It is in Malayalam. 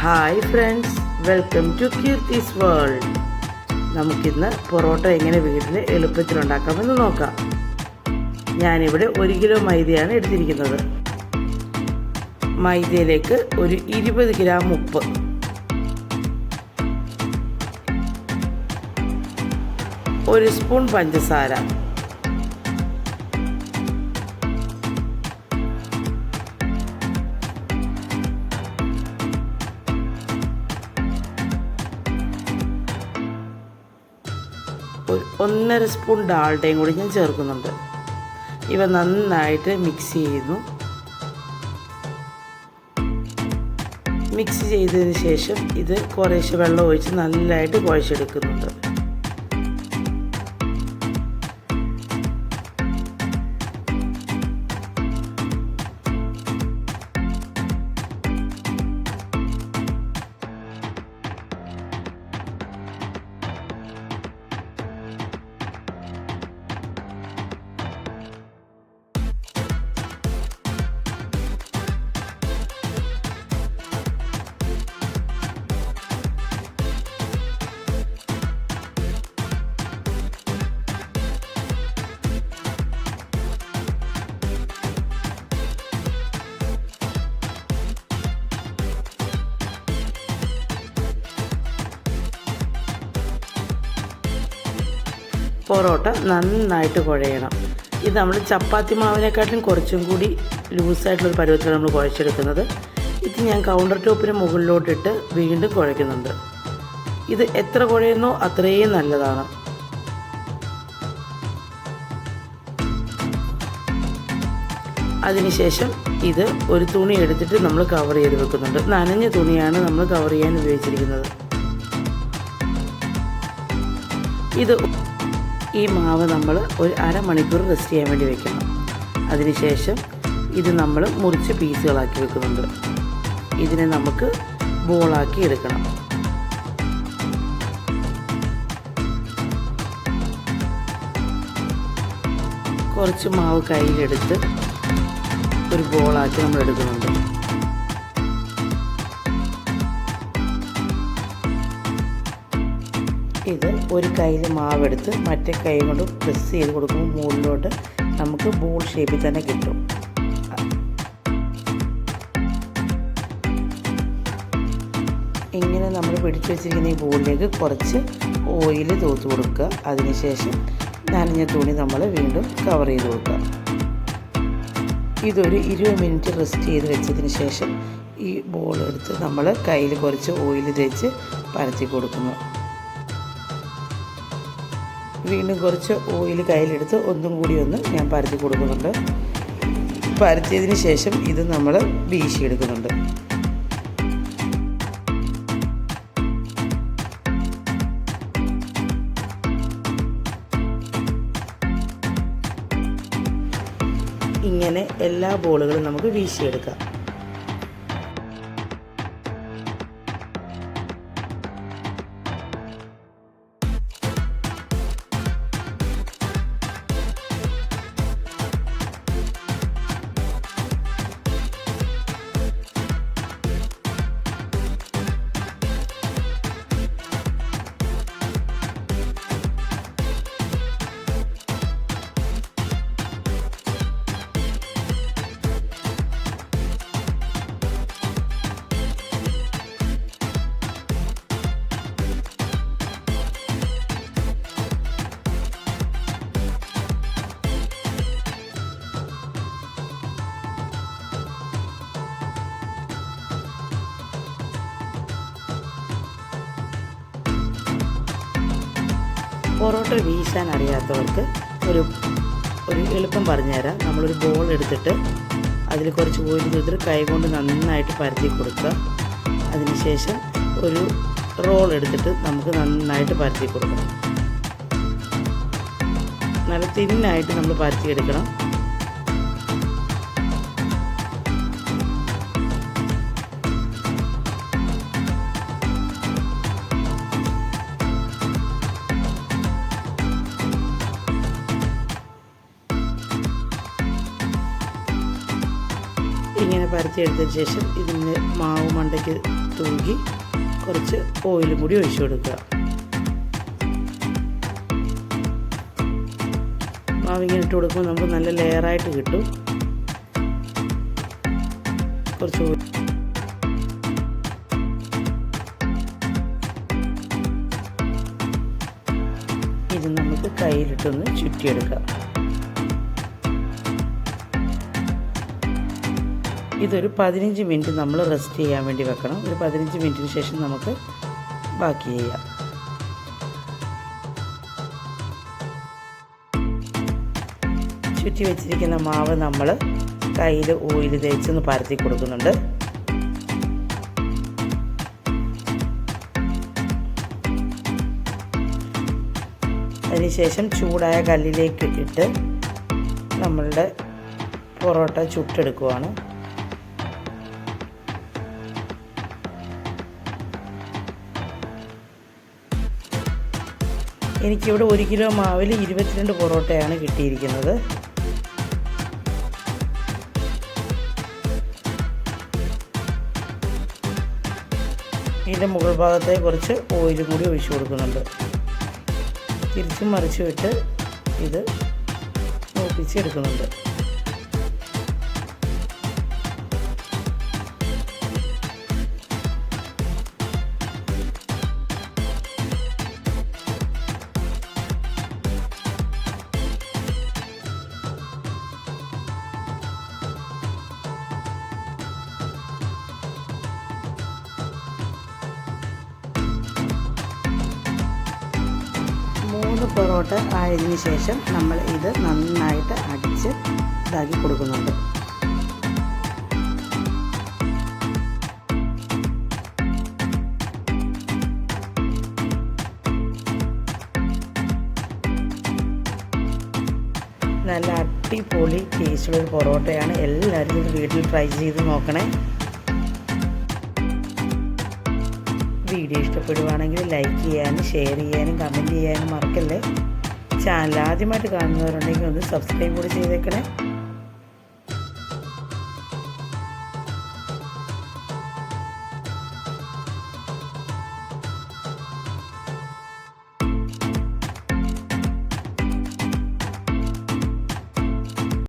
Hi friends, welcome to Keerthi's world. നമുക്കിന്ന് പൊറോട്ട എങ്ങനെ വീട്ടിൽ എളുപ്പത്തിലുണ്ടാക്കാമെന്ന് നോക്കാം. ഞാനിവിടെ 1 കിലോ മൈദയാണ് എടുത്തിരിക്കുന്നത്. മൈദയിലേക്ക് ഒരു 20 ഗ്രാം ഉപ്പ്, ഒരു സ്പൂൺ പഞ്ചസാര, ഒരു 1.5 സ്പൂൺ ഡാൽഡയും കൂടി ഞാൻ ചേർക്കുന്നുണ്ട്. ഇവ നന്നായിട്ട് മിക്സ് ചെയ്യുന്നു. മിക്സ് ചെയ്തതിന് ശേഷം ഇത് കുറേശ്ശെ വെള്ളം ഒഴിച്ച് നല്ലതായിട്ട് കുഴച്ചെടുക്കുന്നുണ്ട്. പൊറോട്ട നന്നായിട്ട് കുഴയണം. ഇത് നമ്മൾ ചപ്പാത്തി മാവിനെക്കാട്ടിലും കുറച്ചും കൂടി ലൂസായിട്ടുള്ളൊരു പരുവത്തിൽ നമ്മൾ കുഴച്ചെടുക്കുന്നത്. ഇത് ഞാൻ കൗണ്ടർ ടോപ്പിന് മുകളിലോട്ടിട്ട് വീണ്ടും കുഴയ്ക്കുന്നുണ്ട്. ഇത് എത്ര കുഴയുന്നോ അത്രയും നല്ലതാണ്. അതിനുശേഷം ഇത് ഒരു തുണി എടുത്തിട്ട് നമ്മൾ കവർ ചെയ്ത് വെക്കുന്നുണ്ട്. നനഞ്ഞ തുണിയാണ് നമ്മൾ കവർ ചെയ്യാൻ ഉപയോഗിച്ചിരിക്കുന്നത്. ഈ മാവ് നമ്മൾ ഒരു അരമണിക്കൂർ റെസ്റ്റ് ചെയ്യാൻ വേണ്ടി വെക്കണം. അതിനുശേഷം ഇത് നമ്മൾ മുറിച്ച് പീസുകളാക്കി വെക്കുന്നുണ്ട്. ഇതിനെ നമുക്ക് ബോളാക്കി എടുക്കണം. കുറച്ച് മാവ് കയ്യിലെടുത്ത് ഒരു ബോളാക്കി നമ്മൾ എടുക്കുന്നുണ്ട്. ഇത് ഒരു കയ്യിൽ മാവെടുത്ത് മറ്റേ കൈ കൊണ്ട് പ്രസ് ചെയ്ത് കൊടുക്കുമ്പോൾ മുകളിലോട്ട് നമുക്ക് ബോൾ ഷേപ്പിൽ തന്നെ കിട്ടും. ഇങ്ങനെ നമ്മൾ പിടിച്ചു വെച്ചിരിക്കുന്ന ഈ ബോളിലേക്ക് കുറച്ച് ഓയിൽ തൂത്ത് കൊടുക്കുക. അതിനുശേഷം നനഞ്ഞ തുണി നമ്മൾ വീണ്ടും കവർ ചെയ്ത് കൊടുക്കുക. ഇതൊരു 20 മിനിറ്റ് റെസ്റ്റ് ചെയ്ത് വെച്ചതിന് ശേഷം ഈ ബോൾ എടുത്ത് നമ്മൾ കയ്യിൽ കുറച്ച് ഓയിൽ തേച്ച് പരത്തി കൊടുക്കുന്നു. വീണ്ടും കുറച്ച് ഓയിൽ കയ്യിലെടുത്ത് ഒന്നും കൂടി ഞാൻ പരത്തി കൊടുക്കുന്നുണ്ട്. പരത്തിയതിന് ശേഷം ഇത് നമ്മൾ വീശിയെടുക്കുന്നുണ്ട്. ഇങ്ങനെ എല്ലാ ബോളുകളും നമുക്ക് വീശിയെടുക്കാം. പൊറോട്ട വീശാൻ അറിയാത്തവർക്ക് ഒരു എളുപ്പം പറഞ്ഞുതരാം. നമ്മളൊരു ബോൾ എടുത്തിട്ട് അതിൽ കുറച്ച് ഓയിൽ തൂത്തിട്ട് കൈ കൊണ്ട് നന്നായിട്ട് പരത്തി കൊടുക്കുക. അതിനുശേഷം ഒരു റോൾ എടുത്തിട്ട് നമുക്ക് നന്നായിട്ട് പരത്തി കൊടുക്കണം. നല്ല തിന്നായിട്ട് നമ്മൾ പരത്തിയെടുക്കണം. ഇങ്ങനെ പരത്തിയെടുത്തതിന് ശേഷം ഇതിന് മാവ് മണ്ടയ്ക്ക് തൂകി കുറച്ച് ഓയിലും കൂടി ഒഴിച്ചു കൊടുക്കുക. മാവിങ്ങനെ ഇട്ട് കൊടുക്കുമ്പോൾ നമുക്ക് നല്ല ലെയറായിട്ട് കിട്ടും. കുറച്ച് ഇത് നമുക്ക് കയ്യിലിട്ടൊന്ന് ചുറ്റിയെടുക്കാം. ഇതൊരു 15 മിനിറ്റ് നമ്മൾ റെസ്റ്റ് ചെയ്യാൻ വേണ്ടി വെക്കണം. ഒരു 15 മിനിറ്റിന് ശേഷം നമുക്ക് ബാക്കി ചെയ്യാം. ചുറ്റി വെച്ചിരിക്കുന്ന മാവ് നമ്മൾ കയ്യിൽ ഓയിൽ തേച്ചൊന്ന് പരത്തി കൊടുക്കുന്നുണ്ട്. അതിനുശേഷം ചൂടായ കല്ലിലേക്ക് ഇട്ട് നമ്മളുടെ പൊറോട്ട ചുട്ടെടുക്കുവാണ്. എനിക്കിവിടെ 1 കിലോ മാവിൽ 22 പൊറോട്ടയാണ് കിട്ടിയിരിക്കുന്നത്. ഇതിൻ്റെ മുകൾ ഭാഗത്തായി കുറച്ച് ഓയിലും കൂടി ഒഴിച്ചു കൊടുക്കുന്നുണ്ട്. തിരിച്ചും മറിച്ചും ഇട്ട് ഇത് മൂപ്പിച്ചെടുക്കുന്നുണ്ട്. പൊറോട്ട ആയതിനു ശേഷം നമ്മൾ ഇത് നന്നായിട്ട് അടിച്ച് ഇതാക്കി കൊടുക്കുന്നുണ്ട്. നല്ല അടിപൊളി ടേസ്റ്റുള്ളൊരു പൊറോട്ടയാണ്. എല്ലാവരും ഇത് വീട്ടിൽ ട്രൈ ചെയ്ത് നോക്കണേ. വീഡിയോ ഇഷ്ടപ്പെടുവാണെങ്കിൽ ലൈക്ക് ചെയ്യാനും ഷെയർ ചെയ്യാനും കമൻറ്റ് ചെയ്യാനും മറക്കല്ലേ. ചാനൽ ആദ്യമായിട്ട് കാണുന്നവരുണ്ടെങ്കിൽ ഒന്ന് സബ്സ്ക്രൈബ് കൂടി ചെയ്തേക്കണേ.